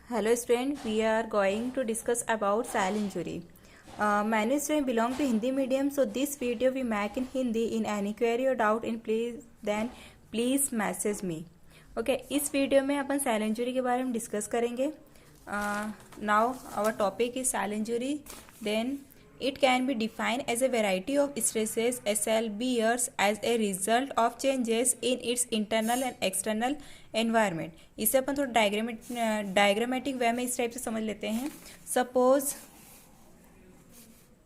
Hello student, we are going to discuss about cell injury. Many students belong to Hindi medium, so this video we make in Hindi. In any query or doubt in please message me. Okay, इस video में अपन cell injury के बारे में discuss करेंगे. Now our topic is cell injury. Then it can be defined as a variety of stresses a cell bears as a result of changes in its internal and external environment. इसे अपन थोड़ा diagrammatic वे में इस type से समझ लेते हैं. Suppose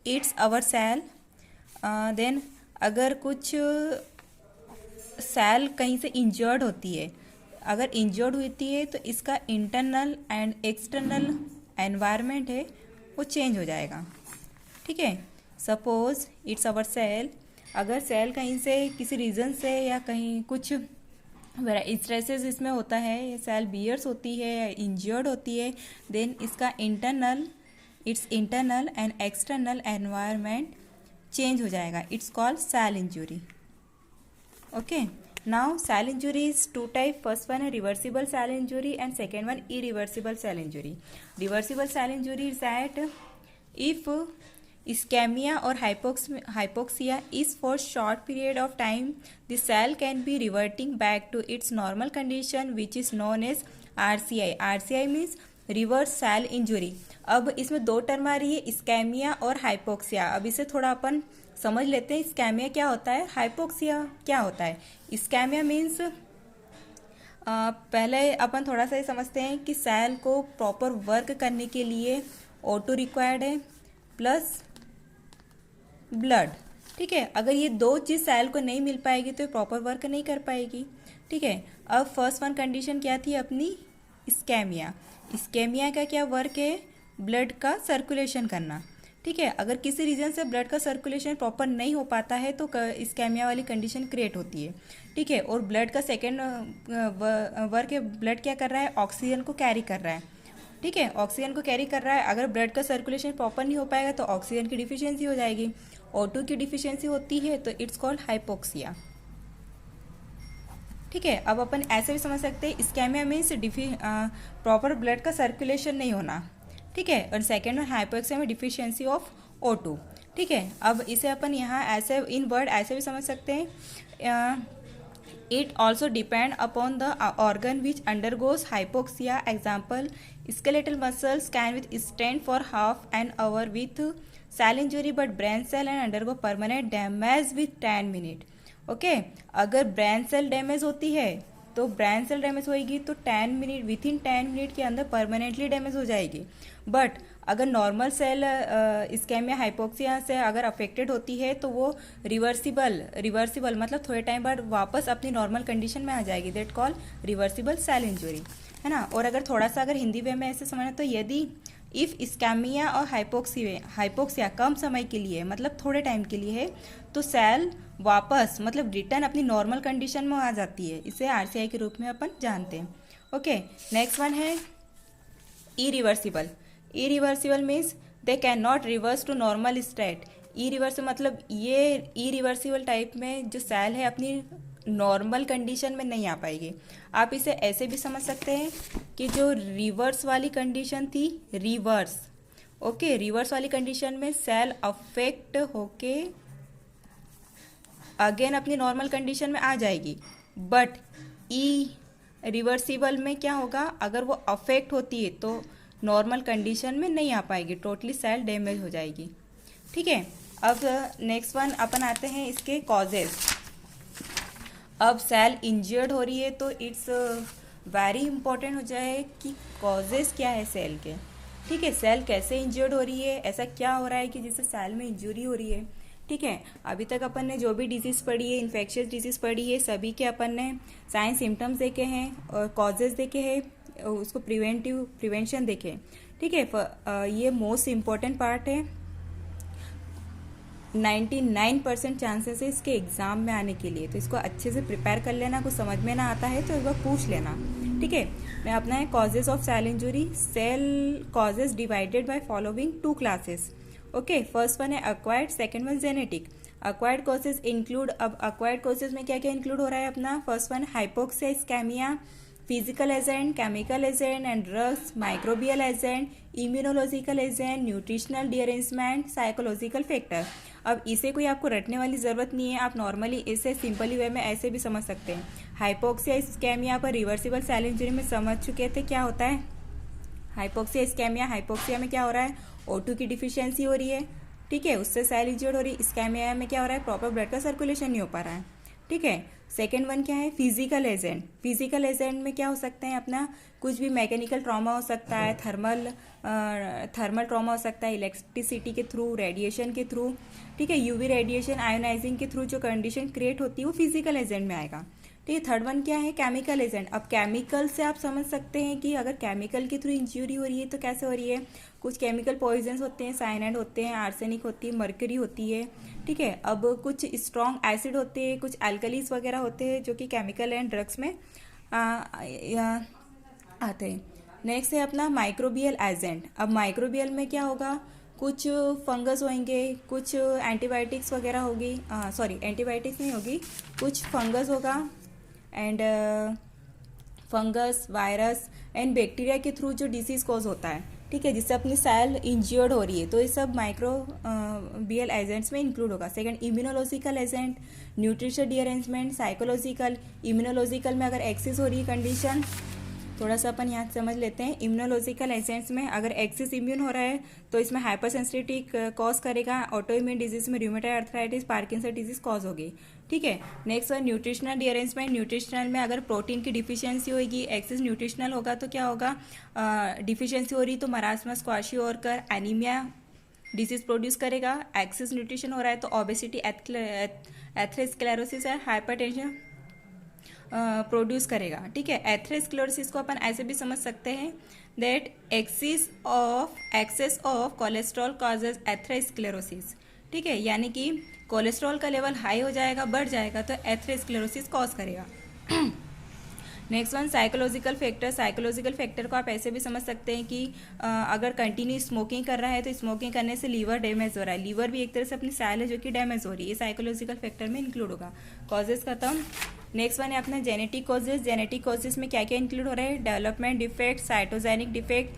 it's our cell, then अगर कुछ सेल कहीं से इंजर्ड होती है, अगर इंजर्ड होती है तो इसका इंटरनल एंड एक्सटर्नल एनवायरनमेंट है वो चेंज हो जाएगा. ठीक है, सपोज इट्स आवर सेल, अगर सेल कहीं से किसी रीज़न से या कहीं कुछ स्ट्रेसेस इसमें होता है, ये सेल बियर्स होती है या इंजर्ड होती है, देन इसका it's internal and external environment change हो जाएगा. It's called cell injury. Okay, now cell injury is two type. First one है reversible cell injury and second one irreversible cell injury. Reversible cell injury is that if ischemia or hypoxia is for short period of time, the cell can be reverting back to its normal condition which is known as RCI. RCI means reverse cell injury. अब इसमें दो term आ रही है, ischaemia और hypoxia. अब इसे थोड़ा अपन समझ लेते हैं. इस्केमिया क्या होता है, हाइपोक्सिया क्या होता है. इस्केमिया मीन्स पहले अपन थोड़ा सा ये समझते हैं कि सेल को प्रॉपर वर्क करने के लिए O2 रिक्वायर्ड है प्लस ब्लड. ठीक है, अगर ये दो चीज़ सेल को नहीं मिल पाएगी तो ये प्रॉपर वर्क नहीं कर पाएगी. ठीक है, अब फर्स्ट वन कंडीशन क्या थी अपनी, इस्केमिया. इस्केमिया का क्या वर्क है, ब्लड का सर्कुलेशन करना. ठीक है, अगर किसी रीजन से ब्लड का सर्कुलेशन प्रॉपर नहीं हो पाता है तो इस्केमिया वाली कंडीशन क्रिएट होती है. ठीक है, और ब्लड का सेकेंड वर्क है, ब्लड क्या कर रहा है, ऑक्सीजन को कैरी कर रहा है. ठीक है, ऑक्सीजन को कैरी कर रहा है. अगर ब्लड का सर्कुलेशन प्रॉपर नहीं हो पाएगा तो ऑक्सीजन की डिफिशियंसी हो जाएगी. O2 की डिफिशियंसी होती है तो इट्स कॉल्ड हाइपोक्सिया. ठीक है, अब अपन ऐसे भी समझ सकते हैं, इस्केमिया मीन्स प्रॉपर ब्लड का सर्कुलेशन नहीं होना. ठीक है, और सेकेंड में हाइपोक्सिया में डिफिशियंसी ऑफ O2. ठीक है, अब इसे अपन यहाँ ऐसे इन वर्ड ऐसे भी समझ सकते हैं. It also depend upon the organ which undergoes hypoxia. Example, skeletal muscles can withstand for half an hour with cell injury, but brain cell and undergo permanent damage with 10 minutes. Okay, अगर brain cell damage होती है तो brain cell damage होएगी तो 10 minute within 10 minute के अंदर permanently damage हो जाएगी. बट अगर नॉर्मल सेल इस्केमिया हाइपोक्सिया से अगर अफेक्टेड होती है तो वो रिवर्सिबल मतलब थोड़े टाइम बाद वापस अपनी नॉर्मल कंडीशन में आ जाएगी. That call reversible cell injury, है ना. और अगर थोड़ा सा अगर हिंदी वे में ऐसे समझना तो यदि इफ़ इस्केमिया और हाइपोक्सिया कम समय के लिए मतलब थोड़े टाइम के लिए है तो सेल वापस मतलब रिटर्न अपनी नॉर्मल कंडीशन में आ जाती है. इसे RCI के रूप में अपन जानते हैं. ओके, नेक्स्ट वन है irreversible. Irreversible means they can not reverse to normal state. Irreversible मतलब ये इरिवर्सिबल टाइप में जो सेल है अपनी नॉर्मल कंडीशन में नहीं आ पाएगी. आप इसे ऐसे भी समझ सकते हैं कि जो रिवर्स वाली कंडीशन थी, रिवर्स ओके रिवर्स वाली कंडीशन में सेल अफेक्ट होके अगेन अपनी नॉर्मल कंडीशन में आ जाएगी. बट रिवर्सिबल में क्या होगा, अगर वो अफेक्ट होती है तो नॉर्मल कंडीशन में नहीं आ पाएगी, टोटली सेल डैमेज हो जाएगी. ठीक है, अब नेक्स्ट वन अपन आते हैं इसके कॉजेज. अब सेल इंजर्ड हो रही है तो इट्स वेरी इंपॉर्टेंट हो जाए कि कॉजेज क्या है सेल के. ठीक है, सेल कैसे इंजर्ड हो रही है, ऐसा क्या हो रहा है कि जिससे सेल में इंजरी हो रही है. ठीक है, अभी तक अपन ने जो भी डिजीज़ पढ़ी है, इन्फेक्शियस डिजीज़ पढ़ी है, सभी के अपन ने साइन सिम्टम्स देखे हैं और कॉजेज देखे हैं, उसको प्रिवेंशन देखे. ठीक है, ये मोस्ट इम्पॉर्टेंट पार्ट है. 99% चांसेस है इसके एग्जाम में आने के लिए, तो इसको अच्छे से प्रिपेयर कर लेना. कुछ समझ में ना आता है तो एक बार पूछ लेना. ठीक है, मैं अपना है causes of cell injury. Cell causes divided by following 2 classes. Okay, first one है acquired, second one genetic. Acquired causes include, अब अक्वायर्ड कॉजेज में क्या क्या इंक्लूड हो रहा है अपना, first one hypoxia, ischemia, physical agent, chemical agent and drugs, microbial agent, immunological agent, nutritional derangement, psychological factor. अब इसे कोई आपको रटने वाली ज़रूरत नहीं है, आप नॉर्मली इसे सिंपली वे में ऐसे भी समझ सकते हैं। हाइपोक्सिया इस्केमिया पर रिवर्सिबल सेल इंजरी में समझ चुके थे क्या होता है। हाइपोक्सिया इस्केमिया, हाइपोक्सिया में क्या हो रहा है, O2 की डिफिशियंसी हो रही है, ठीक है, उससे सेल इंजर्ड हो रही है। इस्केमिया में क्या हो रहा है, प्रॉपर ब्लड का सर्कुलेशन नहीं हो पा रहा है, ठीक है। सेकेंड वन क्या है, फिजिकल एजेंट। फिजिकल एजेंट में क्या हो सकते हैं अपना, कुछ भी मैकेनिकल ट्रॉमा हो सकता है, थर्मल ट्रॉमा हो सकता है, इलेक्ट्रिसिटी के थ्रू, रेडिएशन के थ्रू, ठीक है, यूवी रेडिएशन, आयोनाइजिंग के थ्रू जो कंडीशन क्रिएट होती है वो फिजिकल एजेंट में आएगा, ठीक है। थर्ड वन क्या है, केमिकल एजेंट। अब केमिकल से आप समझ सकते हैं कि अगर केमिकल के थ्रू इंजरी हो रही है तो कैसे हो रही है, कुछ केमिकल पॉइजन्स होते हैं, साइनाइड होते हैं, आर्सेनिक होती है, मर्करी होती है, ठीक है। अब कुछ स्ट्रॉन्ग एसिड होते हैं, कुछ एल्कलीज वगैरह होते हैं जो कि केमिकल एंड ड्रग्स में आते हैं। नेक्स्ट है अपना माइक्रोबियल एजेंट। अब माइक्रोबियल में क्या होगा, कुछ फंगस होंगे, कुछ एंटीबायोटिक्स वगैरह होगी, सॉरी एंटीबायोटिक्स नहीं होगी, कुछ फंगस होगा and fungus, virus and bacteria के थ्रू जो डिसीज कॉज होता है, ठीक है, जिससे अपनी सेल इंजर्ड हो रही है, तो ये सब माइक्रोबियल एजेंट्स में इंक्लूड होगा। Second, immunological agent, nutrition derangement, psychological. Immunological में अगर एक्सेस हो रही है कंडीशन, थोड़ा सा अपन यहाँ समझ लेते हैं। इम्यूनोलॉजिकल एजेंट्स में अगर एक्सेस इम्यून हो रहा है तो इसमें हाइपर सेंसिटिविटी कॉज करेगा, ऑटो इम्यून डिजीज में rheumatoid arthritis, Parkinson disease cause होगी, ठीक है। Next one, nutritional derangement. Nutritional में अगर प्रोटीन की डिफिशियंसी होगी, एक्सेस न्यूट्रिशनल होगा तो क्या होगा, डिफिशियंसी हो रही तो marasmus, kwashiorkor, anaemia disease produce करेगा। एक्सेस न्यूट्रिशन हो रहा है तो ओबेसिटी, एथेरोस्क्लेरोसिस है, हाइपरटेंशन प्रोड्यूस करेगा, ठीक है। एथेरोस्क्लेरोसिस को अपन ऐसे भी समझ सकते हैं that excess of cholesterol causes atherosclerosis, ठीक है, यानी कि कोलेस्ट्रॉल का लेवल हाई हो जाएगा, बढ़ जाएगा तो एथेरोस्क्लेरोसिस कॉज करेगा। Next one, psychological factor. Psychological factor को आप ऐसे भी समझ सकते हैं कि अगर कंटिन्यू स्मोकिंग कर रहा है तो स्मोकिंग करने से लीवर डैमेज हो रहा है, लीवर भी एक तरह से अपनी सेल है जो कि डैमेज हो रही है, ये साइकोलॉजिकल फैक्टर में इंक्लूड होगा। कॉजेज खत्म। नेक्स्ट वन है अपना जेनेटिक कॉजेज। जेनेटिक कॉजेज में क्या क्या इंक्लूड हो रहा है, development defect, cytogenic defect,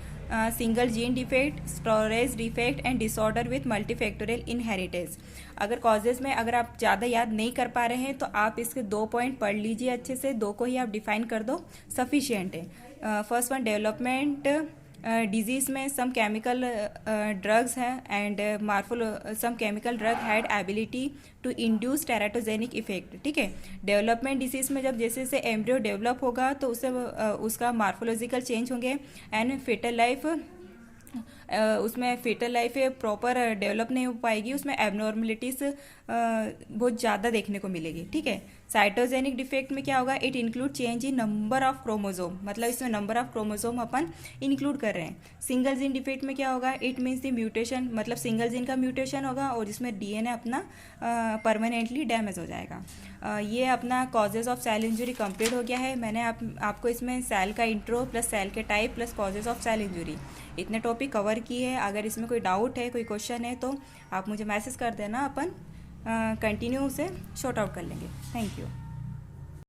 single gene defect, storage defect and disorder with multifactorial inheritance. अगर कॉजेज में अगर आप ज़्यादा याद नहीं कर पा रहे हैं तो आप इसके 2 पॉइंट पढ़ लीजिए अच्छे से, 2 को ही आप डिफाइन कर दो, सफिशियंट है। फर्स्ट वन, डेवलपमेंट डिजीज में सम केमिकल ड्रग्स हैं and some chemical drug had ability to induce teratogenic effect, ठीक है। डेवलपमेंट डिजीज में जब जैसे जैसे एम्ब्रियो डेवलप होगा तो उससे उसका मार्फोलॉजिकल चेंज होंगे एंड फेटल लाइफ उसमें फेटल लाइफ प्रॉपर डेवलप नहीं हो पाएगी, उसमें एबनॉर्मलिटीज बहुत ज़्यादा देखने को मिलेगी, ठीक है। साइटोजेनिक डिफेक्ट में क्या होगा, it include change in number of chromosome, मतलब इसमें number of chromosome upon include कर रहे हैं। सिंगल जीन डिफेक्ट में क्या होगा, इट मीन्स द म्यूटेशन, मतलब सिंगल जीन का म्यूटेशन होगा और जिसमें डीएनए अपना परमानेंटली डैमेज हो जाएगा। ये अपना causes of cell injury complete हो गया है। मैंने आपको इसमें सेल का इंट्रो प्लस सेल के type plus causes of cell injury इतने टॉपिक कवर किए हैं। अगर इसमें कोई डाउट है, कोई क्वेश्चन है तो आप मुझे मैसेज कर देना, अपन कंटिन्यू उसे शॉर्ट आउट कर लेंगे। Thank you.